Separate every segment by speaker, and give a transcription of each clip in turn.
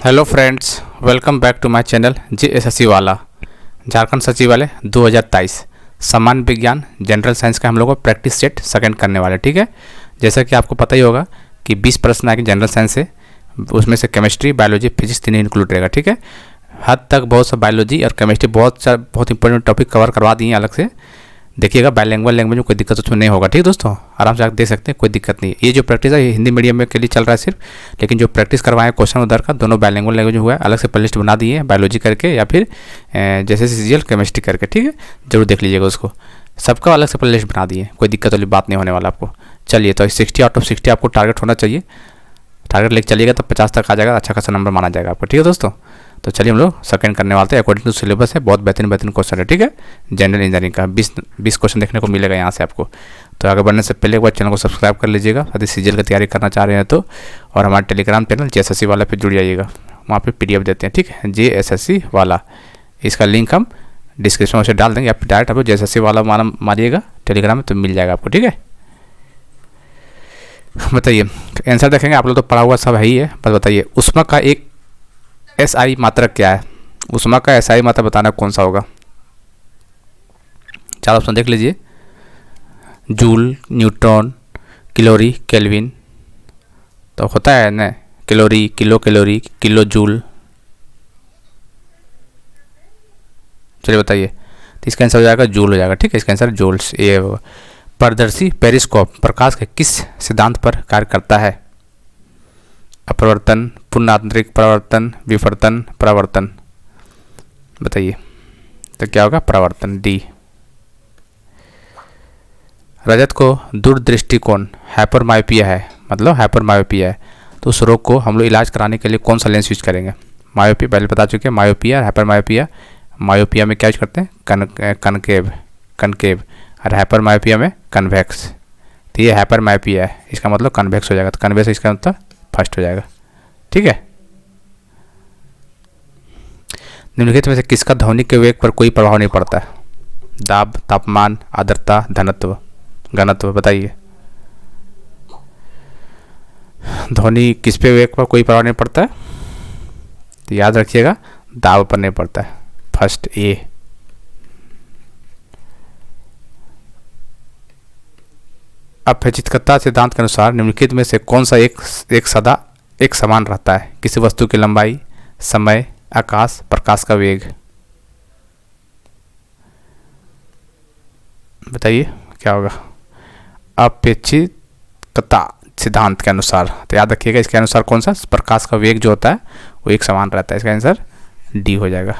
Speaker 1: Hello friends, welcome back to my channel JSSC वाला झारखंड सचिवालय 2023 सामान्य विज्ञान जनरल साइंस का हम लोग को प्रैक्टिस सेट सेकंड करने वाले। ठीक है, जैसा कि आपको पता ही होगा कि 20 प्रश्न आएंगे जनरल साइंस से, उसमें से केमिस्ट्री, बायोलॉजी, फिजिक्स तीनों इंक्लूड रहेगा। ठीक है, हद तक बहुत सा बायोलॉजी और केमिस्ट्री बहुत इंपॉर्टेंट टॉपिक कवर करवा दिए हैं अलग से। देखिएगा, बायलैंग्वेज लैंग्वेज में कोई दिक्कत उसमें नहीं होगा। ठीक है दोस्तों, आराम से आप देख सकते हैं, कोई दिक्कत नहीं है। ये जो प्रैक्टिस है ये हिंदी मीडियम में के लिए चल रहा है सिर्फ, लेकिन जो प्रैक्टिस करवाएं क्वेश्चन उधर का दोनों बायलैंग्वेज लैंग्वेज हुआ है, अलग से प्लेलिस्ट बना दिए हैं, बायोलॉजी करके या फिर जैसे सीजीएल केमिस्ट्री करके। ठीक है, जरूर देख लीजिएगा उसको, सबका अलग से प्लेलिस्ट बना दिए, कोई दिक्कत वाली बात नहीं होने वाला आपको। चलिए, तो 60 आउट ऑफ 60 आपको टारगेट होना चाहिए। टारगेट लेके चलिएगा तो 50 तक आ जाएगा, अच्छा खासा नंबर माना जाएगा आपको। ठीक है दोस्तों, तो चलिए हम लोग सेकंड करने वाले हैं अकॉर्डिंग टू सिलेबस है। बहुत बेहतरीन क्वेश्चन है। ठीक है, जनरल इंजीनियरिंग का 20 क्वेश्चन देखने को मिलेगा यहाँ से आपको। तो आगे बढ़ने से पहले एक बार चैनल को सब्सक्राइब कर लीजिएगा यदि सीजीएल की तैयारी करना चाह रहे हैं तो, और हमारे टेलीग्राम चैनल JSSC वाला पे जुड़ जाइएगा, वहाँ पे PDF देते हैं। ठीक है, JSSC वाला, इसका लिंक हम डिस्क्रिप्शन में से डाल देंगे, आप डायरेक्ट आप JSSC वाला मारिएगा टेलीग्राम में तो मिल जाएगा आपको। ठीक है, बताइए आंसर देखेंगे, आप लोग तो पढ़ा हुआ सब है ही है, बस बताइए ऊष्मा का एक SI मात्रक क्या है। ऊष्मा का SI मात्रक बताना कौन सा होगा। चार ऑप्शन देख लीजिए, जूल, न्यूट्रॉन, कैलोरी, केल्विन। तो होता है ना calorie, kilo calorie, kilo joule. चलिए बताइए, तो इसका आंसर हो जाएगा जूल हो जाएगा। ठीक है, इसका आंसर जूल्स ये होगा। पारदर्शी पेरिस्कोप प्रकाश के किस सिद्धांत पर कार्य करता है। अपवर्तन, पुनरांतरिक परावर्तन, विवर्तन, परावर्तन। बताइए तो क्या होगा, परावर्तन, डी। रजत को दूरदृष्टिकोण हाइपरमायोपिया है, मतलब हाइपरमायोपिया है, तो उस रोग को हम लोग इलाज कराने के लिए कौन सा लेंस यूज करेंगे। मायोपिया पहले बता चुके हैं, मायोपिया और हाइपरमायोपिया। मायोपिया में क्या यूज करते हैं, कनकेव, और हाइपरमायोपिया में कन्वेक्स। तो ये हाइपरमायोपिया है, इसका मतलब कन्वेक्स हो जाएगा, तो कन्वेक्स इसका मतलब फर्स्ट हो जाएगा। ठीक है, निम्नलिखित में से किसका ध्वनि के वेग पर कोई प्रभाव नहीं पड़ता है। दाब, तापमान, आर्द्रता, घनत्व, बताइए ध्वनि किस पे वेग पर कोई प्रभाव नहीं पड़ता है, तो याद रखिएगा दाब पर नहीं पड़ता है, फर्स्ट ए। अपैचितकता सिद्धांत के अनुसार निम्नलिखित में से कौन सा एक सदा एक समान रहता है। किसी वस्तु की लंबाई, समय, आकाश, प्रकाश का वेग। बताइए क्या होगा, अपेक्षितता सिद्धांत के अनुसार। तो याद रखिएगा इसके अनुसार कौन सा, प्रकाश का वेग जो होता है वो एक समान रहता है, इसका आंसर डी हो जाएगा।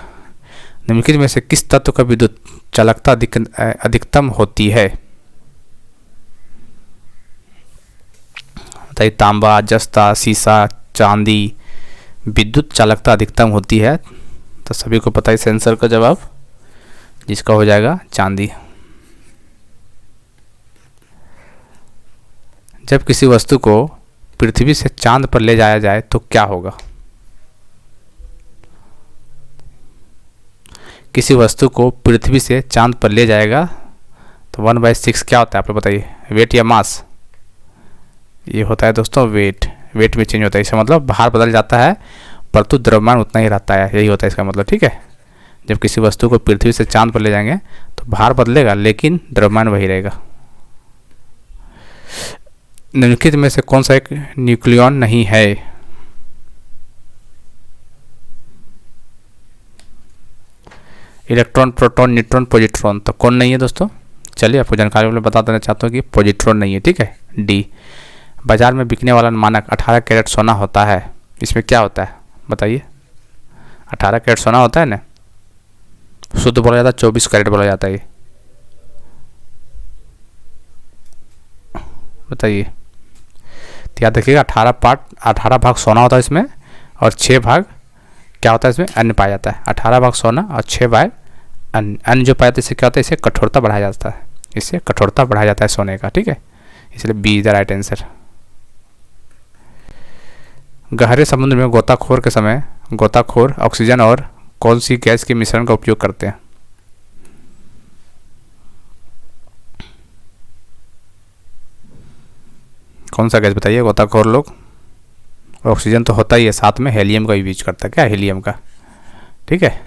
Speaker 1: निम्नलिखित में से किस तत्व का विद्युत चालकता अधिकतम होती है। बताइए, तांबा, जस्ता, सीसा, चांदी। विद्युत चालकता अधिकतम होती है, तो सभी को पता है इस आंसर का जवाब, जिसका हो जाएगा चांदी। जब किसी वस्तु को पृथ्वी से चांद पर ले जाया जाए तो क्या होगा। किसी वस्तु को पृथ्वी से चांद पर ले जाएगा तो 1/6 क्या होता है आप लोग बताइए, वेट या मास। ये होता है दोस्तों वेट में चेंज होता है, इसका मतलब भार बदल जाता है परंतु द्रव्यमान उतना ही रहता है, यही होता है इसका मतलब। ठीक है, जब किसी वस्तु को पृथ्वी से चांद पर ले जाएंगे तो भार बदलेगा लेकिन द्रव्यमान वही रहेगा। निम्नलिखित में से कौन सा एक न्यूक्लियॉन नहीं है। Electron, proton, neutron, positron. तो कौन नहीं है दोस्तों, चलिए आपको जानकारी में बता देना चाहता हूँ कि पॉजिट्रॉन नहीं है। ठीक है, डी। बाजार में बिकने वाला मानक 18 कैरेट सोना होता है, इसमें क्या होता है बताइए। 18 कैरेट सोना होता है ना, शुद्ध बोला जाता है 24 कैरेट बोला जाता है। बताइए, तो याद रखिएगा 18 भाग सोना होता है इसमें, और 6 भाग क्या होता है इसमें, अन्य पाया जाता है। 18 भाग सोना और 6 भाग अन्य जो पाया जाता है, इससे क्या होता है, इससे कठोरता बढ़ाया जाता है, इससे कठोरता बढ़ाया जाता है सोने का। ठीक है, इसलिए B is the right answer. गहरे समुद्र में गोताखोर के समय गोताखोर ऑक्सीजन और कौन सी गैस के मिश्रण का उपयोग करते हैं। कौन सा गैस बताइए गोताखोर लोग, ऑक्सीजन तो होता ही है, साथ में हेलियम का भी यूज करता है, क्या हेलियम का, ठीक है।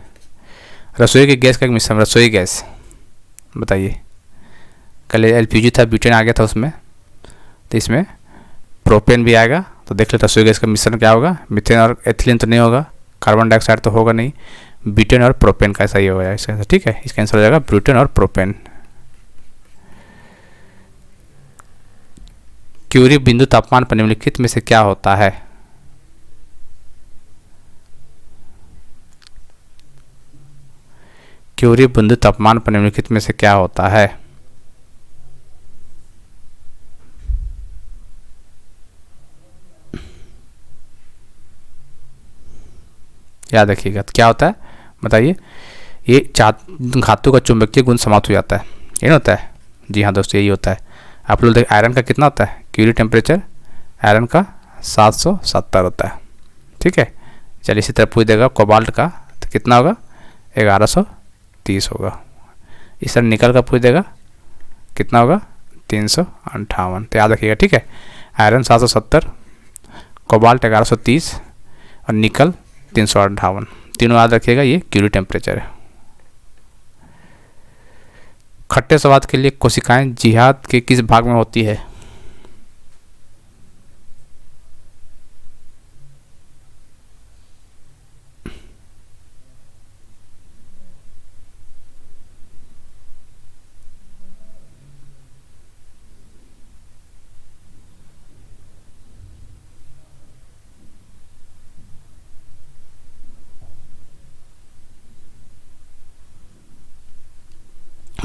Speaker 1: रसोई की गैस का एक मिश्रण, रसोई गैस बताइए, कल एलपीजी था, ब्यूटेन आ गया था उसमें, तो इसमें प्रोपेन भी आएगा। तो देख ले रसोई गैस का मिश्रण क्या होगा, मीथेन और एथिलीन तो नहीं होगा, कार्बन डाइऑक्साइड तो होगा नहीं, ब्यूटेन और प्रोपेन का सही होगा इसका आंसर, ठीक है। इसका आंसर हो जाएगा ब्यूटेन और प्रोपेन। क्यूरी बिंदु तापमान पर निम्नलिखित में से क्या होता है? क्यूरी बिंदु तापमान पर निम्नलिखित में से क्या होता है? याद रखिएगा क्या होता है बताइए। ये धातु का चुंबकीय गुण समाप्त हो जाता है, ये होता है। जी हाँ दोस्तों, यही होता है। आप लोग देखिए आयरन का कितना होता है क्यूरी टेम्परेचर, आयरन का 770 होता है, ठीक है। चलिए इसी तरह पूछ देगा कोबाल्ट का तो कितना होगा, 1130 होगा। इस तरह निकल का पूछ देगा कितना होगा, 358। तो याद रखिएगा, ठीक है। आयरन 770, कोबाल्ट 1130 और निकल 358, तीनों याद रखिएगा, ये क्यूरी टेम्परेचर है। खट्टे स्वाद के लिए कोशिकाएं जिहाद के किस भाग में होती है?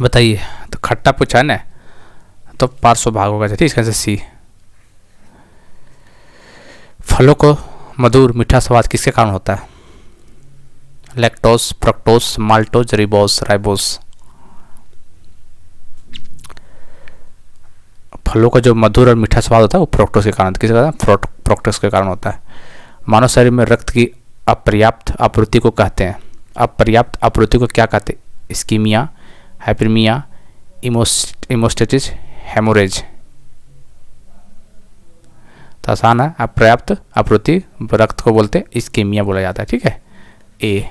Speaker 1: बताइए। तो खट्टा पूछा है ना, तो पार्श्व भाग होगा, ठीक है। इसका आंसर सी। फलों को मधुर मीठा स्वाद किसके कारण होता है? Lactose, fructose, maltose, ribose, ribose. फलों का जो मधुर और मीठा स्वाद होता है वो फ्रक्टोस के कारण, किसके कारण? फ्रक्टोस के कारण होता है। मानव शरीर में रक्त की अपर्याप्त आपूर्ति को कहते हैं, अपर्याप्त आपूर्ति को क्या कहते हैं? Ischaemia, hyperaemia, haemostasis, haemorrhage. तो आसान है, अपर्याप्त आपूर्ति रक्त को बोलते हैं इस्कीमिया बोला जाता है, ठीक है। ए।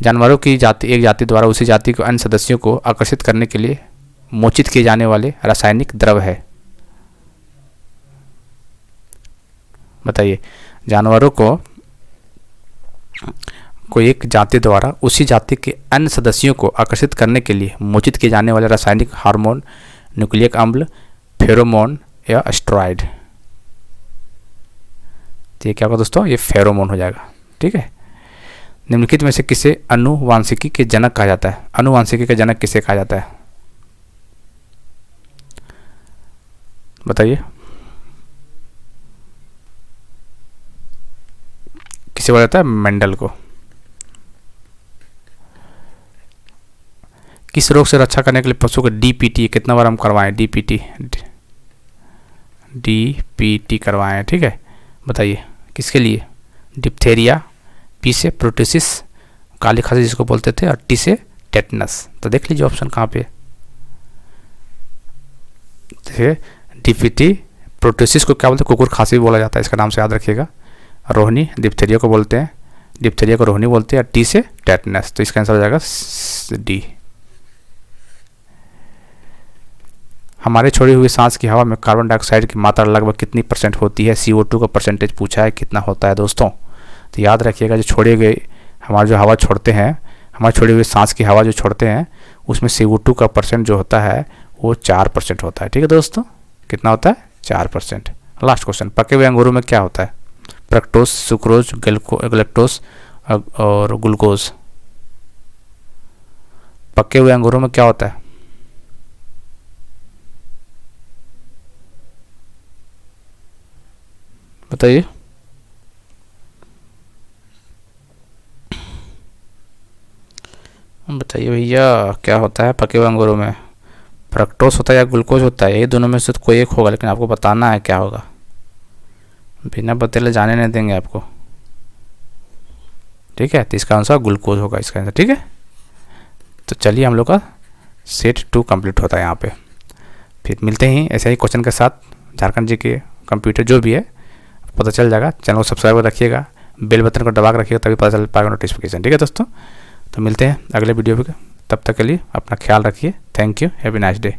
Speaker 1: जानवरों की जाति एक जाति द्वारा उसी जाति के अन्य सदस्यों को आकर्षित करने के लिए मोचित किए जाने वाले रासायनिक द्रव है। बताइए। जानवरों को एक जाति द्वारा उसी जाति के अन्य सदस्यों को आकर्षित करने के लिए मोचित किए जाने वाले रासायनिक हार्मोन, न्यूक्लिक अम्ल, फेरोमोन या स्टेरॉइड। तो ये क्या होगा दोस्तों, ये फेरोमोन हो जाएगा, ठीक है। निम्नलिखित में से किसे आनुवांशिकी के जनक कहा जाता है? आनुवांशिकी का जनक किसे कहा जाता है? बताइए। किसे बोला जाता है? मेंडल को। किस रोग से रक्षा करने के लिए पशु को डीपीटी कितना बार हम करवाएं? डीपीटी करवाएं, ठीक है। बताइए किसके लिए? डिप्थेरिया, पी से प्रोटोसिस, काली खांसी जिसको बोलते थे, और टी से टेटनस। तो देख लीजिए ऑप्शन कहाँ पे। देखिए डीपीटी, प्रोटोसिस को क्या बोलते हैं? कुकुर खांसी बोला जाता है, इसका नाम से याद रखिएगा। रोहिणी डिप्थेरिया को बोलते हैं, डिप्थेरिया को रोहिणी बोलते हैं, टी से टेटनस। तो इसका आंसर हो जाएगा डी। हमारे छोड़ी हुई सांस की हवा में कार्बन डाइऑक्साइड की मात्रा लगभग कितनी % होती है? CO2 का परसेंटेज पूछा है, कितना होता है दोस्तों? तो याद रखिएगा, जो छोड़े गए हमारे जो हवा छोड़ते हैं, हमारे छोड़ी हुई सांस की हवा जो छोड़ते हैं, उसमें CO2 का % जो होता है वो 4% होता है, ठीक है दोस्तों। कितना होता है? 4%। लास्ट क्वेश्चन, पके हुए अंगूरों में क्या होता है? फ्रक्टोज, सुक्रोज, गैलेक्टोज और ग्लूकोज। पके हुए अंगूरों में क्या होता है? बताइए। बताइए भैया क्या होता है पके हुए अंगूरों में? फ्रक्टोज होता है या ग्लूकोज होता है? ये दोनों में से तो कोई एक होगा, लेकिन आपको बताना है क्या होगा। बिना बतेले जाने नहीं देंगे आपको, ठीक है। तो इसका आंसर ग्लूकोज होगा, इसका आंसर, ठीक है। तो चलिए हम लोग का सेट 2 कंप्लीट होता है यहाँ पे। फिर मिलते हैं ऐसे ही क्वेश्चन के साथ। झारखंड जी के कंप्यूटर जो भी है पता चल जाएगा। चैनल को सब्सक्राइब कर रखिएगा, बेल बटन को दबा कर रखिएगा, तभी पता चल पाएगा नोटिफिकेशन। ठीक है दोस्तों, तो मिलते हैं अगले वीडियो पे, तब तक के लिए अपना ख्याल रखिए। Thank you, have a nice day.